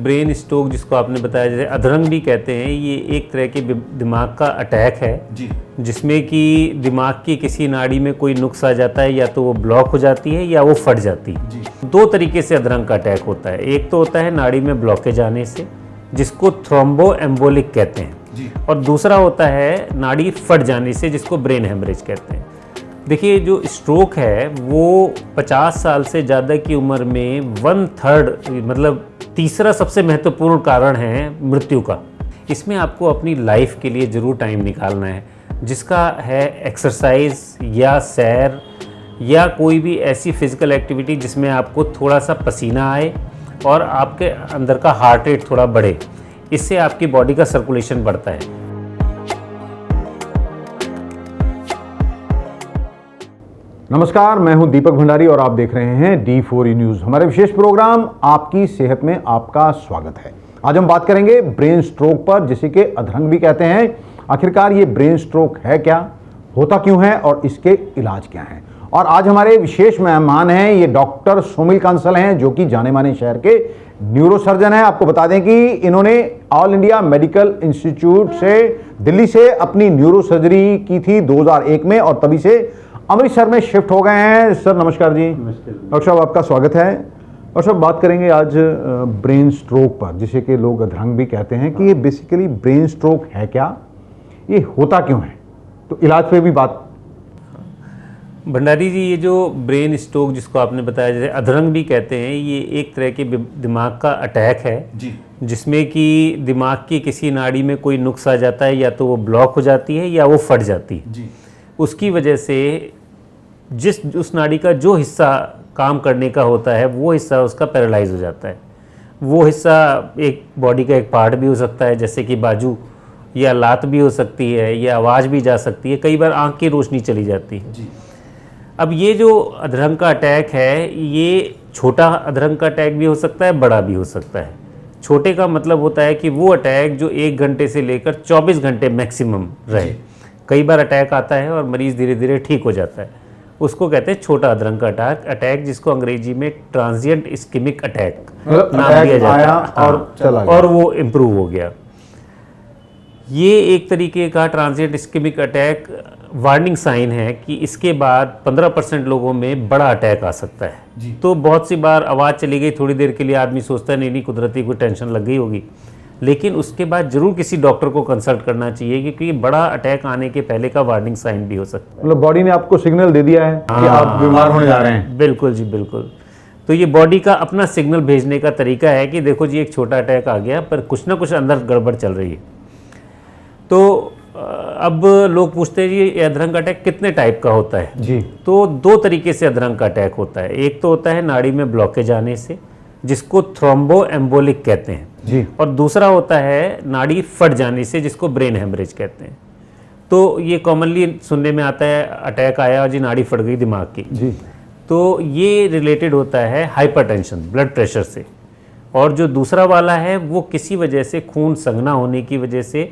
Brain stroke जिसको आपने बताया, जैसे अधरंग भी कहते हैं, ये एक तरह के दिमाग का अटैक है जी। जिसमें कि दिमाग की किसी नाड़ी में कोई नुक्स आ जाता है, या तो वो ब्लॉक हो जाती है या वो फट जाती है। जी। दो तरीके से अधरंग का अटैक होता है। एक तो होता है नाड़ी में ब्लॉकेज आने से, जिसको थ्रोम्बो एम्बोलिक कहते हैं जी। और दूसरा होता है नाड़ी फट जाने से, जिसको ब्रेन हेमरेज कहते हैं। देखिए, जो स्ट्रोक है वो 50 साल से ज़्यादा की उम्र में 1/3 मतलब तीसरा सबसे महत्वपूर्ण कारण है मृत्यु का। इसमें आपको अपनी लाइफ के लिए ज़रूर टाइम निकालना है, जिसका है एक्सरसाइज या सैर या कोई भी ऐसी फिज़िकल एक्टिविटी जिसमें आपको थोड़ा सा पसीना आए और आपके अंदर का हार्ट रेट थोड़ा बढ़े। इससे आपकी बॉडी का सर्कुलेशन बढ़ता है। नमस्कार, मैं हूं दीपक भंडारी और आप देख रहे हैं D4E न्यूज़। हमारे विशेष प्रोग्राम आपकी सेहत में आपका स्वागत है। आज हम बात करेंगे ब्रेन स्ट्रोक पर, जिसे कि अधरंग भी कहते हैं। आखिरकार ये ब्रेन स्ट्रोक है क्या, होता क्यों है और इसके इलाज क्या हैं। और आज हमारे विशेष मेहमान हैं, ये डॉक्टर सोमिल कांसल हैं, जो कि जाने माने शहर के न्यूरोसर्जन हैं। आपको बता दें कि इन्होंने ऑल इंडिया मेडिकल इंस्टीट्यूट से दिल्ली से अपनी न्यूरोसर्जरी की थी 2001 में और तभी से अमृतसर में शिफ्ट हो गए हैं। सर नमस्कार जी। डॉक्टर साहब, आपका स्वागत है। और साहब, बात करेंगे आज ब्रेन स्ट्रोक पर, जिसे कि लोग अधरंग भी कहते हैं, कि ये बेसिकली ब्रेन स्ट्रोक है क्या, ये होता क्यों है, तो इलाज पे भी बात। भंडारी जी, ये जो ब्रेन स्ट्रोक जिसको आपने बताया, जैसे अधरंग भी कहते हैं, ये एक तरह के दिमाग का अटैक है जी। जिसमें कि दिमाग की किसी नाड़ी में कोई नुक्स आ जाता है, या तो वो ब्लॉक हो जाती है या वो फट जाती है। जी। उसकी वजह से उस नाड़ी का जो हिस्सा काम करने का होता है वो हिस्सा उसका पैरालाइज हो जाता है। वो हिस्सा एक बॉडी का एक पार्ट भी हो सकता है, जैसे कि बाजू या लात भी हो सकती है, या आवाज़ भी जा सकती है, कई बार आंख की रोशनी चली जाती है। जी। अब ये जो अधरंग का अटैक है, ये छोटा अधरंग का अटैक भी हो सकता है, बड़ा भी हो सकता है। छोटे का मतलब होता है कि वो अटैक जो 1 घंटे से लेकर 24 घंटे मैक्सिमम रहे। कई बार अटैक आता है और मरीज़ धीरे धीरे ठीक हो जाता है, उसको कहते हैं छोटा अधरंग का अटैक, जिसको अंग्रेजी में ट्रांजिएंट इस्केमिक अटैक नाम दिया जाता है। और चला गया और वो इम्प्रूव हो गया। ये एक तरीके का transient ischemic attack warning sign है कि इसके बाद 15% लोगों में बड़ा अटैक आ सकता है। तो बहुत सी बार आवाज़ चली गई, थोड़ी देर के लिए आदमी सोचता है नहीं कुदरती कोई टेंशन लग गई होगी, लेकिन उसके बाद जरूर किसी डॉक्टर को कंसल्ट करना चाहिए, क्योंकि बड़ा अटैक आने के पहले का वार्निंग साइन भी हो सकता है। मतलब बॉडी ने आपको सिग्नल दे दिया है कि आप बीमार होने जा रहे हैं। बिल्कुल जी, बिल्कुल। तो ये बॉडी का अपना सिग्नल भेजने का तरीका है कि देखो जी, एक छोटा अटैक आ गया, पर कुछ ना कुछ अंदर गड़बड़ चल रही है। तो अब लोग पूछते हैं जी, ये अधरंग अटैक कितने टाइप का होता है जी। तो 2 तरीके से अधरंग का अटैक होता है। एक तो होता है नाड़ी में ब्लॉकेज आने से, जिसको थ्रोम्बो एम्बोलिक कहते हैं जी। और दूसरा होता है नाड़ी फट जाने से, जिसको ब्रेन हेमरेज कहते हैं। तो ये कॉमनली सुनने में आता है, अटैक आया और जी नाड़ी फट गई दिमाग की जी। तो ये रिलेटेड होता है हाइपरटेंशन, ब्लड प्रेशर से। और जो दूसरा वाला है वो किसी वजह से खून संघना होने की वजह से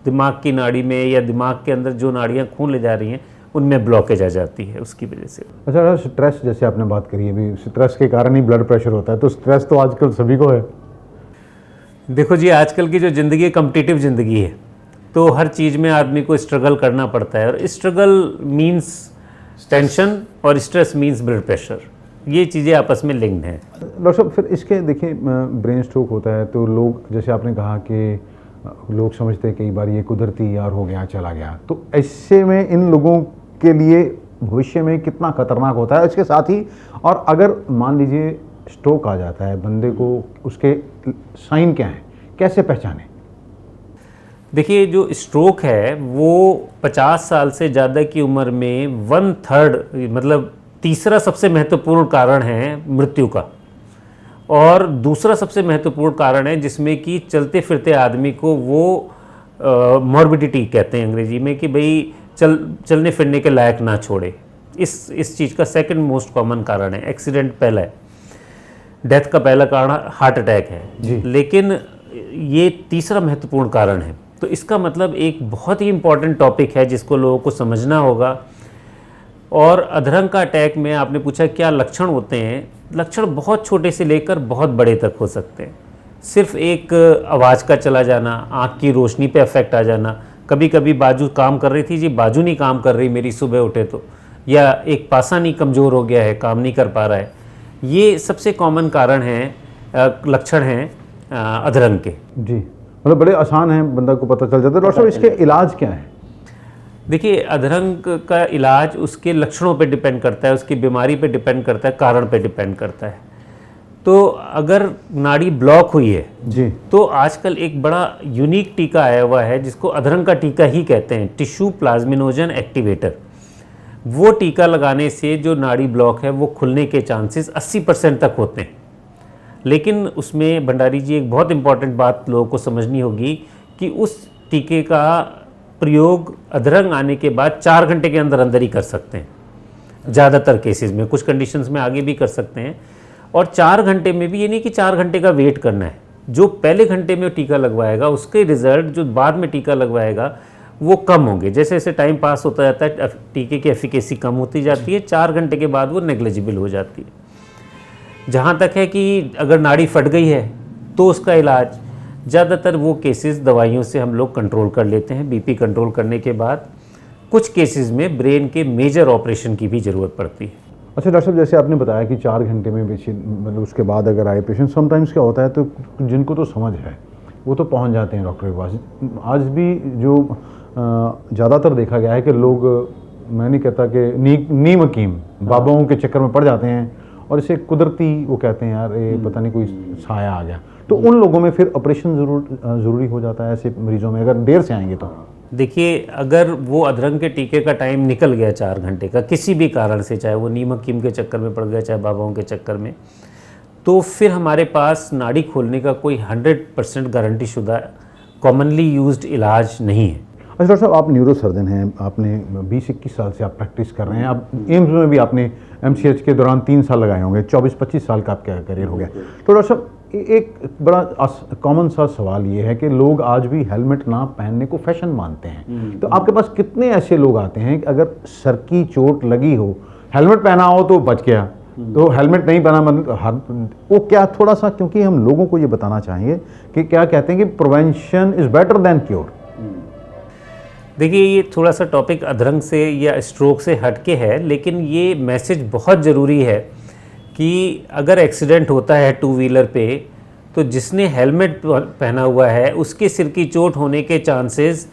दिमाग की नाड़ी में या दिमाग के अंदर जो नाड़ियाँ खून ले जा रही हैं उनमें ब्लॉकेज आ जाती है, उसकी वजह से। अच्छा, स्ट्रेस जैसे आपने बात करी है, अभी स्ट्रेस के कारण ही ब्लड प्रेशर होता है, तो स्ट्रेस तो आजकल सभी को है। देखो जी, आजकल की जो ज़िंदगी है, कम्पिटिटिव ज़िंदगी है, तो हर चीज़ में आदमी को स्ट्रगल करना पड़ता है, और स्ट्रगल मीन्स टेंशन और स्ट्रेस मीन्स ब्लड प्रेशर। ये चीज़ें आपस में लिंक्ड हैं। डॉक्टर साहब, फिर इसके देखिए, ब्रेन स्ट्रोक होता है तो लोग, जैसे आपने कहा कि लोग समझते हैं कई बार ये कुदरती यार हो गया, चला गया, तो ऐसे में इन लोगों के लिए भविष्य में कितना खतरनाक होता है। इसके साथ ही, और अगर मान लीजिए स्ट्रोक आ जाता है बंदे को, उसके साइन क्या हैं, कैसे पहचानें? देखिए, जो स्ट्रोक है वो 50 साल से ज़्यादा की उम्र में 1/3 मतलब तीसरा सबसे महत्वपूर्ण कारण है मृत्यु का, और दूसरा सबसे महत्वपूर्ण कारण है जिसमें कि चलते फिरते आदमी को वो मॉर्बिडिटी कहते हैं अंग्रेजी में, कि भाई चलने फिरने के लायक ना छोड़े। इस चीज़ का सेकंड मोस्ट कॉमन कारण है। एक्सीडेंट पहला है, डेथ का पहला कारण हार्ट अटैक है, लेकिन ये तीसरा महत्वपूर्ण कारण है। तो इसका मतलब एक बहुत ही इम्पॉर्टेंट टॉपिक है जिसको लोगों को समझना होगा। और अधरंग का अटैक में आपने पूछा क्या लक्षण होते हैं, लक्षण बहुत छोटे से लेकर बहुत बड़े तक हो सकते हैं। सिर्फ एक आवाज़ का चला जाना, आँख की रोशनी पे इफेक्ट आ जाना, कभी कभी बाजू काम कर रही थी जी, बाजू नहीं काम कर रही मेरी सुबह उठे तो, या एक पासा नहीं कमज़ोर हो गया है, काम नहीं कर पा रहा है, ये सबसे कॉमन कारण हैं, लक्षण हैं अधरंग के। जी, मतलब बड़े आसान हैं, बंदा को पता चल जाता है। डॉक्टर साहब इसके इलाज क्या है? देखिए, अधरंग का इलाज उसके लक्षणों पे डिपेंड करता है, उसकी बीमारी पे डिपेंड करता है, कारण पे डिपेंड करता है। तो अगर नाड़ी ब्लॉक हुई है जी, तो आजकल एक बड़ा यूनिक टीका आया हुआ है जिसको अधरंग का टीका ही कहते हैं, टिश्यू प्लाज्मिनोजन एक्टिवेटर। वो टीका लगाने से जो नाड़ी ब्लॉक है वो खुलने के चांसेस 80% तक होते हैं। लेकिन उसमें भंडारी जी एक बहुत इंपॉर्टेंट बात लोगों को समझनी होगी कि उस टीके का प्रयोग अधरंग आने के बाद 4 घंटे के अंदर अंदर ही कर सकते हैं ज़्यादातर केसेस में, कुछ कंडीशंस में आगे भी कर सकते हैं। और 4 घंटे में भी ये नहीं कि 4 घंटे का वेट करना है, जो पहले घंटे में टीका लगवाएगा उसके रिजल्ट जो बाद में टीका लगवाएगा वो कम होंगे। जैसे जैसे टाइम पास होता जाता है टीके की एफिकेसी कम होती जाती है, 4 घंटे के बाद वो नेग्लिजिबल हो जाती है। जहाँ तक है कि अगर नाड़ी फट गई है तो उसका इलाज ज़्यादातर वो केसेस दवाइयों से हम लोग कंट्रोल कर लेते हैं। बीपी कंट्रोल करने के बाद कुछ केसेस में ब्रेन के मेजर ऑपरेशन की भी ज़रूरत पड़ती है। अच्छा डॉक्टर साहब, जैसे आपने बताया कि 4 घंटे में मतलब उसके बाद अगर आए पेशेंट, समटाइम्स क्या होता है तो जिनको तो समझ है वो तो पहुंच जाते हैं डॉक्टर के पास। आज भी जो ज़्यादातर देखा गया है कि लोग, मैं नहीं कहता कि नीम हकीम बाबाओं के चक्कर में पड़ जाते हैं और इसे कुदरती वो कहते हैं यार ये पता नहीं कोई साया आ गया, तो उन लोगों में फिर ऑपरेशन ज़रूरी हो जाता है ऐसे मरीजों में अगर देर से आएंगे तो। देखिए, अगर वो अधरंग के टीके का टाइम निकल गया 4 घंटे का किसी भी कारण से, चाहे वो नीम हकीम के चक्कर में पड़ गया चाहे बाबाओं के चक्कर में, तो फिर हमारे पास नाड़ी खोलने का कोई 100% गारंटी शुदा कॉमनली यूज्ड इलाज नहीं है। अच्छा डॉक्टर साहब, आप न्यूरो सर्जन हैं, आपने 20-21 साल से आप प्रैक्टिस कर रहे हैं, आप एम्स में भी आपने MCH के दौरान 3 साल लगाए होंगे, 24-25 साल का आपका करियर हो गया। तो डॉक्टर साहब, एक बड़ा कॉमन सा सवाल ये है कि लोग आज भी हेलमेट ना पहनने को फैशन मानते हैं। तो आपके पास कितने ऐसे लोग आते हैं कि अगर सर की चोट लगी हो, हेलमेट पहना हो तो बच गया, तो हेलमेट नहीं पहना मतलब वो क्या, थोड़ा सा, क्योंकि हम लोगों को ये बताना चाहिए कि क्या कहते हैं कि prevention is better than cure. देखिए, ये थोड़ा सा टॉपिक अधरंग से या स्ट्रोक से हटके है, लेकिन ये मैसेज बहुत ज़रूरी है कि अगर एक्सीडेंट होता है 2 व्हीलर पे तो जिसने हेलमेट पहना हुआ है उसके सिर की चोट होने के चांसेस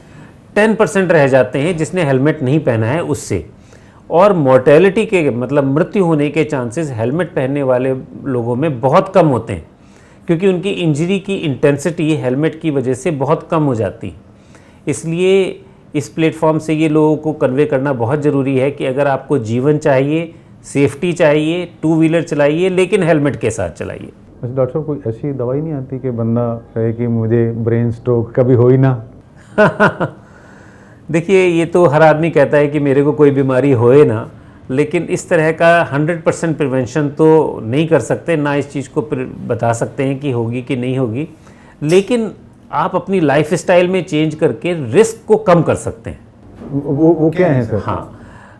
10% रह जाते हैं जिसने हेलमेट नहीं पहना है उससे। और मोर्टेलिटी के मतलब मृत्यु होने के चांसेस हेलमेट पहनने वाले लोगों में बहुत कम होते हैं, क्योंकि उनकी इंजरी की इंटेंसिटी हेलमेट की वजह से बहुत कम हो जाती है। इसलिए इस प्लेटफॉर्म से ये लोगों को कन्वे करना बहुत ज़रूरी है कि अगर आपको जीवन चाहिए, सेफ्टी चाहिए, 2 व्हीलर चलाइए लेकिन हेलमेट के साथ चलाइए। अच्छा डॉक्टर साहब, कोई ऐसी दवाई नहीं आती कि बंदा कहे कि मुझे ब्रेन स्ट्रोक कभी हो ही ना? देखिए, ये तो हर आदमी कहता है कि मेरे को कोई बीमारी होए ना, लेकिन इस तरह का 100% प्रिवेंशन तो नहीं कर सकते, ना इस चीज़ को बता सकते हैं कि होगी कि नहीं होगी। लेकिन आप अपनी लाइफ स्टाइल में चेंज करके रिस्क को कम कर सकते हैं। वो क्या है सर? हाँ,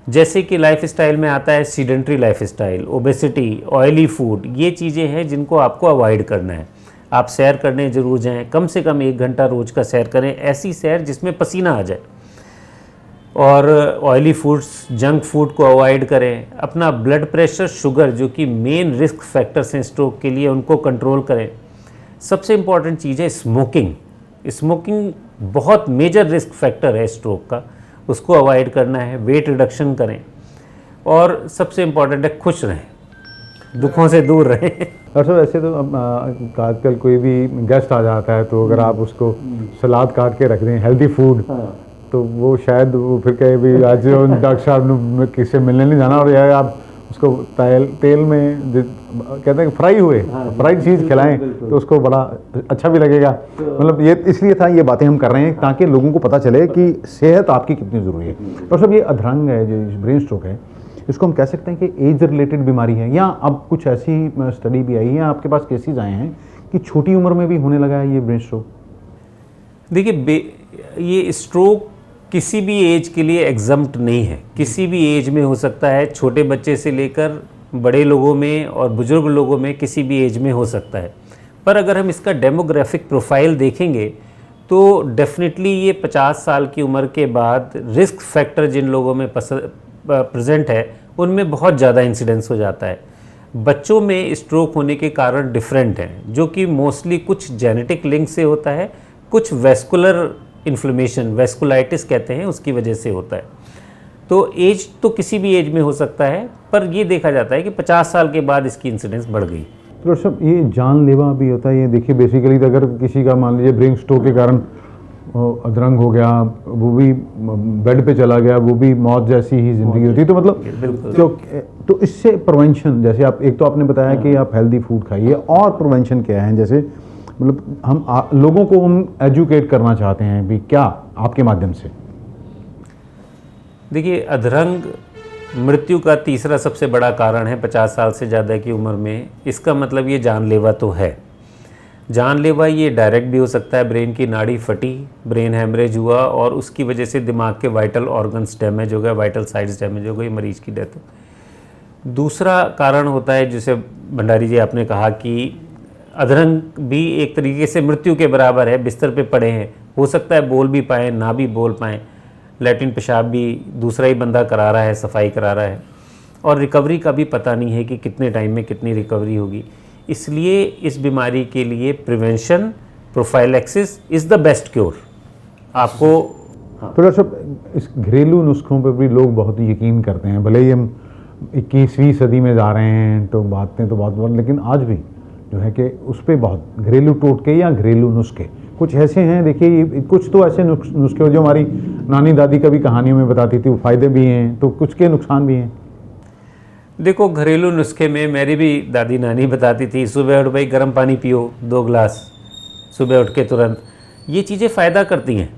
जैसे कि लाइफ स्टाइल में आता है sedentary life style, obesity, oily food, ये चीज़ें हैं जिनको आपको अवॉइड करना है। आप सैर करने ज़रूर जाएं, कम से कम 1 घंटा रोज़ का सैर करें, ऐसी सैर जिसमें पसीना आ जाए। और ऑयली फूड्स, जंक फूड को अवॉइड करें। अपना ब्लड प्रेशर, शुगर जो कि मेन रिस्क फैक्टर्स हैं स्ट्रोक के लिए, उनको कंट्रोल करें। सबसे इम्पॉर्टेंट चीज़ है स्मोकिंग। स्मोकिंग बहुत मेजर रिस्क फैक्टर है स्ट्रोक का, उसको अवॉइड करना है। वेट रिडक्शन करें और सबसे इम्पॉर्टेंट है खुश रहें, दुखों से दूर रहें। डॉक्टर वैसे तो आजकल कोई भी गेस्ट आ जाता है तो अगर आप उसको सलाद काट के रख दें, हेल्दी फूड, तो वो शायद वो फिर कहे भी आज डॉक्टर साहब ने किसी मिलने नहीं जाना, और यार आप उसको तेल में कहते हैं फ्राई हुए फ्राइड चीज़ खिलाएं तो उसको बड़ा अच्छा भी लगेगा। मतलब ये इसलिए था, ये बातें हम कर रहे हैं ताकि लोगों को पता चले कि सेहत आपकी कितनी ज़रूरी है। डॉक्टर साहब, ये अधरंग है, जो ब्रेन स्ट्रोक है, इसको हम कह सकते हैं कि एज रिलेटेड बीमारी है, या अब कुछ ऐसी स्टडी भी आई है, आपके पास केसेस आए हैं कि छोटी उम्र में भी होने लगा है ये ब्रेन स्ट्रोक? देखिए, ये स्ट्रोक किसी भी एज के लिए एग्जम्प्ट नहीं है, किसी भी एज में हो सकता है। छोटे बच्चे से लेकर बड़े लोगों में और बुजुर्ग लोगों में किसी भी एज में हो सकता है। पर अगर हम इसका डेमोग्राफिक प्रोफाइल देखेंगे तो डेफिनेटली ये 50 साल की उम्र के बाद रिस्क फैक्टर जिन लोगों में प्रेजेंट है उनमें बहुत ज़्यादा इंसिडेंस हो जाता है। बच्चों में स्ट्रोक होने के कारण डिफरेंट हैं, जो कि मोस्टली कुछ जेनेटिक लिंक से होता है, कुछ वेस्कुलर इन्फ्लेमेशन, वेस्कुलाइटिस कहते हैं, उसकी वजह से होता है। तो एज तो किसी भी एज में हो सकता है, पर ये देखा जाता है कि 50 साल के बाद इसकी इंसिडेंस बढ़ गई। तो सब ये जानलेवा भी होता है। ये देखिए बेसिकली तो अगर किसी का मान लीजिए ब्रेन स्ट्रोक के कारण अधरंग हो गया, वो भी बेड पे चला गया, वो भी मौत जैसी ही जिंदगी होती है। तो मतलब तो इससे प्रिवेंशन, जैसे आप एक तो आपने बताया कि आप हेल्दी फूड खाइए, और प्रिवेंशन क्या है? जैसे मतलब हम लोगों को हम एजुकेट करना चाहते हैं भी, क्या आपके माध्यम से? देखिए, अधरंग मृत्यु का तीसरा सबसे बड़ा कारण है 50 साल से ज़्यादा की उम्र में। इसका मतलब ये जानलेवा तो है। जानलेवा ये डायरेक्ट भी हो सकता है, ब्रेन की नाड़ी फटी, ब्रेन हैमरेज हुआ और उसकी वजह से दिमाग के वाइटल ऑर्गन्स डैमेज हो गए, वाइटल साइड्स डैमेज हो गई, मरीज की डेथ हो। दूसरा कारण होता है, जिसे भंडारी जी आपने कहा कि अधरंग भी एक तरीके से मृत्यु के बराबर है, बिस्तर पे पड़े हैं, हो सकता है बोल भी पाएँ, ना भी बोल पाएँ, लैट्रिन पेशाब भी दूसरा ही बंदा करा रहा है, सफाई करा रहा है, और रिकवरी का भी पता नहीं है कि कितने टाइम में कितनी रिकवरी होगी। इसलिए इस बीमारी के लिए prevention, prophylaxis is the best cure. आपको तो सब इस घरेलू नुस्खों पर भी लोग बहुत यकीन करते हैं, भले ही हम 21वीं सदी में जा रहे हैं तो बातें तो बहुत, लेकिन आज भी जो है कि उस पर बहुत घरेलू टोटके या घरेलू नुस्खे कुछ ऐसे हैं। देखिए, कुछ तो ऐसे नुस्खे जो हमारी नानी दादी कभी कहानियों में बताती थी, वो फ़ायदे भी हैं तो कुछ के नुकसान भी हैं। देखो, घरेलू नुस्खे में मेरी भी दादी नानी बताती थी, सुबह उठ भाई गर्म पानी पियो 2 गिलास सुबह उठ के तुरंत। ये चीज़ें फ़ायदा करती हैं,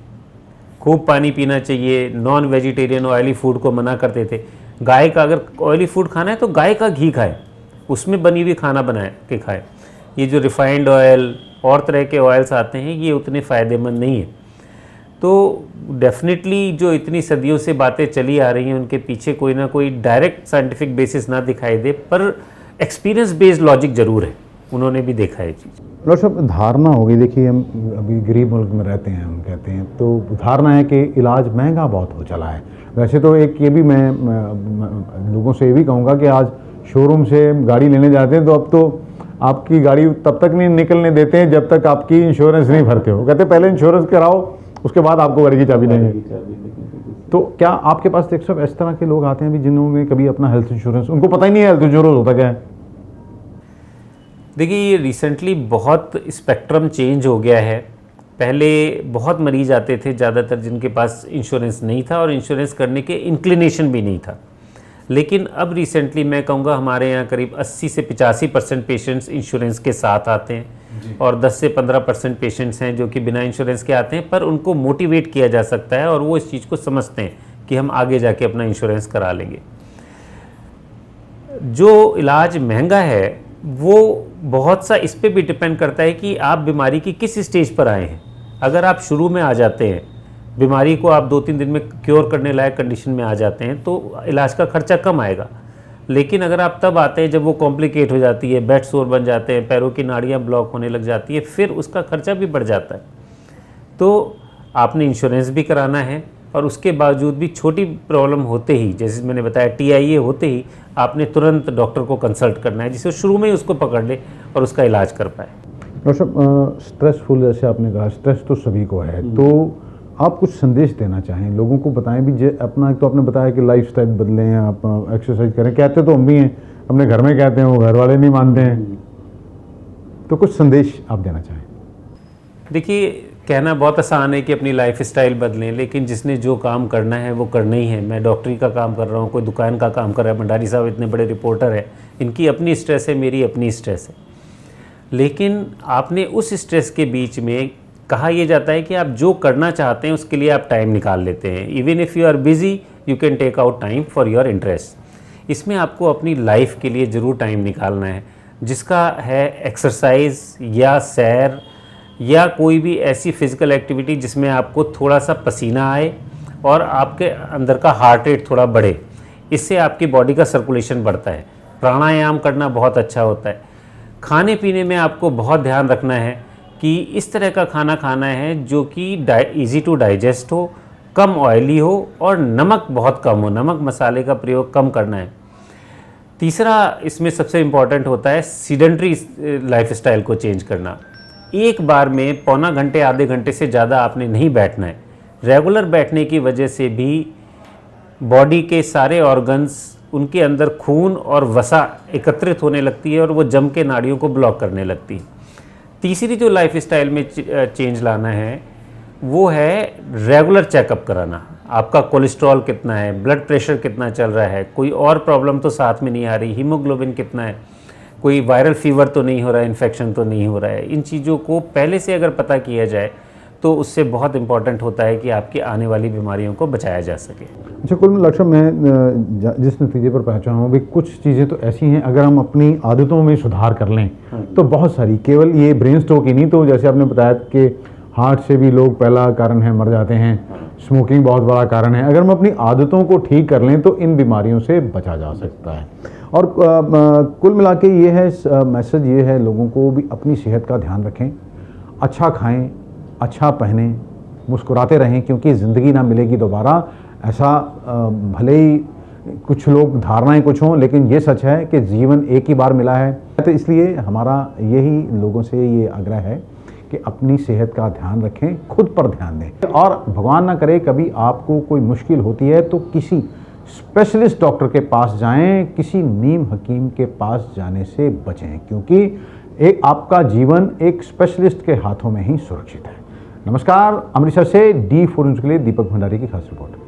खूब पानी पीना चाहिए। नॉन वेजिटेरियन ऑयली फूड को मना करते थे। गाय का अगर ऑयली फूड खाना है तो गाय का घी खाए, उसमें बनी हुई खाना बना के खाए। ये जो रिफाइंड ऑयल और तरह के ऑयल्स आते हैं, ये उतने फ़ायदेमंद नहीं है। तो डेफिनेटली जो इतनी सदियों से बातें चली आ रही हैं, उनके पीछे कोई ना कोई डायरेक्ट साइंटिफिक बेसिस ना दिखाई दे, पर एक्सपीरियंस बेस्ड लॉजिक ज़रूर है, उन्होंने भी देखा है चीज़। डॉक्टर साहब, धारणा होगी, देखिए हम अभी गरीब मुल्क में रहते हैं, हम कहते हैं तो धारणा है कि इलाज महंगा बहुत हो चला है। वैसे तो एक ये भी मैं लोगों से ये भी कहूँगा कि आज शोरूम से गाड़ी लेने जाते हैं तो अब तो आपकी गाड़ी तब तक नहीं निकलने देते हैं जब तक आपकी इंश्योरेंस नहीं भरते हो। कहते पहले इंश्योरेंस कराओ, उसके बाद आपको गाड़ी की चाबी देंगे। तो क्या आपके पास एक सब इस तरह के लोग आते हैं भी जिन्होंने कभी अपना हेल्थ इंश्योरेंस, उनको पता ही नहीं है हेल्थ इंश्योरेंस होता क्या है? देखिए, ये रिसेंटली बहुत स्पेक्ट्रम चेंज हो गया है। पहले बहुत मरीज आते थे ज़्यादातर जिनके पास इंश्योरेंस नहीं था और इंश्योरेंस करने के इंक्लिनेशन भी नहीं था। लेकिन अब रिसेंटली मैं कहूँगा हमारे यहाँ करीब 80 से 85% पेशेंट्स इंश्योरेंस के साथ आते हैं और 10 से 15% पेशेंट्स हैं जो कि बिना इंश्योरेंस के आते हैं, पर उनको मोटिवेट किया जा सकता है और वो इस चीज़ को समझते हैं कि हम आगे जाके अपना इंश्योरेंस करा लेंगे। जो इलाज महंगा है वो बहुत सा इस पे भी डिपेंड करता है कि आप बीमारी की किस स्टेज पर आए हैं। अगर आप शुरू में आ जाते हैं, बीमारी को आप 2-3 दिन में क्योर करने लायक कंडीशन में आ जाते हैं, तो इलाज का खर्चा कम आएगा। लेकिन अगर आप तब आते हैं जब वो कॉम्प्लिकेट हो जाती है, बेड सोर बन जाते हैं, पैरों की नाड़ियाँ ब्लॉक होने लग जाती है, फिर उसका खर्चा भी बढ़ जाता है। तो आपने इंश्योरेंस भी कराना है और उसके बावजूद भी छोटी प्रॉब्लम होते ही, जैसे मैंने बताया TIA होते ही, आपने तुरंत डॉक्टर को कंसल्ट करना है, जिससे शुरू में ही उसको पकड़ ले और उसका इलाज कर पाए। डॉक्टर साहब, स्ट्रेसफुल जैसे आपने कहा, स्ट्रेस तो सभी को है, तो आप कुछ संदेश देना चाहें लोगों को, बताएं भी अपना। तो आपने बताया कि लाइफस्टाइल बदलें, आप एक्सरसाइज करें, कहते तो हम भी हैं, अपने घर में कहते हैं, वो घर वाले नहीं मानते हैं, तो कुछ संदेश आप देना चाहें। देखिए, कहना बहुत आसान है कि अपनी लाइफस्टाइल बदलें, लेकिन जिसने जो काम करना है वो करना ही है। मैं डॉक्टरी का काम कर रहा हूँ, कोई दुकान का काम कर रहा है, भंडारी साहब इतने बड़े रिपोर्टर हैं, इनकी अपनी स्ट्रेस है, मेरी अपनी स्ट्रेस है। लेकिन आपने उस स्ट्रेस के बीच में, कहा यह जाता है कि आप जो करना चाहते हैं उसके लिए आप टाइम निकाल लेते हैं। Even if you are busy you can take out time for your interest. इसमें आपको अपनी लाइफ के लिए ज़रूर टाइम निकालना है, जिसका है एक्सरसाइज या सैर या कोई भी ऐसी फिज़िकल एक्टिविटी जिसमें आपको थोड़ा सा पसीना आए और आपके अंदर का हार्ट रेट थोड़ा बढ़े। इससे आपकी बॉडी का सर्कुलेशन बढ़ता है। प्राणायाम करना बहुत अच्छा होता है। खाने पीने में आपको बहुत ध्यान रखना है कि इस तरह का खाना खाना है जो कि ईजी टू डाइजेस्ट हो, कम ऑयली हो और नमक बहुत कम हो, नमक मसाले का प्रयोग कम करना है। तीसरा इसमें सबसे इम्पॉर्टेंट होता है सीडेंट्री लाइफस्टाइल को चेंज करना। एक बार में पौना घंटे आधे घंटे से ज़्यादा आपने नहीं बैठना है। रेगुलर बैठने की वजह से भी बॉडी के सारे ऑर्गन्स, उनके अंदर खून और वसा एकत्रित होने लगती है और वो जम के नाड़ियों को ब्लॉक करने लगती है। तीसरी जो लाइफस्टाइल में चेंज लाना है वो है रेगुलर चेकअप कराना। आपका कोलेस्ट्रॉल कितना है, ब्लड प्रेशर कितना चल रहा है, कोई और प्रॉब्लम तो साथ में नहीं आ रही, हीमोग्लोबिन कितना है, कोई वायरल फीवर तो नहीं हो रहा है, इन्फेक्शन तो नहीं हो रहा है। इन चीज़ों को पहले से अगर पता किया जाए तो उससे बहुत इम्पॉर्टेंट होता है कि आपकी आने वाली बीमारियों को बचाया जा सके। अच्छा, कुल मिलाकर मैं जिस नतीजे पर पहुंचा हूँ भी कुछ चीज़ें तो ऐसी हैं, अगर हम अपनी आदतों में सुधार कर लें तो बहुत सारी, केवल ये ब्रेन स्ट्रोक ही नहीं, तो जैसे आपने बताया कि हार्ट से भी लोग पहला कारण है मर जाते हैं, स्मोकिंग बहुत बड़ा कारण है। अगर हम अपनी आदतों को ठीक कर लें तो इन बीमारियों से बचा जा सकता है। और कुल मिला के ये है मैसेज, ये है लोगों को भी अपनी सेहत का ध्यान रखें, अच्छा खाएं, अच्छा पहने, मुस्कुराते रहें, क्योंकि ज़िंदगी ना मिलेगी दोबारा। ऐसा भले ही कुछ लोग धारणाएं कुछ हों, लेकिन ये सच है कि जीवन एक ही बार मिला है। तो इसलिए हमारा यही लोगों से ये आग्रह है कि अपनी सेहत का ध्यान रखें, खुद पर ध्यान दें, और भगवान ना करे कभी आपको कोई मुश्किल होती है तो किसी स्पेशलिस्ट डॉक्टर के पास जाएं, किसी नीम हकीम के पास जाने से बचें, क्योंकि एक आपका जीवन एक स्पेशलिस्ट के हाथों में ही सुरक्षित है। नमस्कार, अमृतसर से D4 न्यूज़ के लिए दीपक भंडारी की खास रिपोर्ट।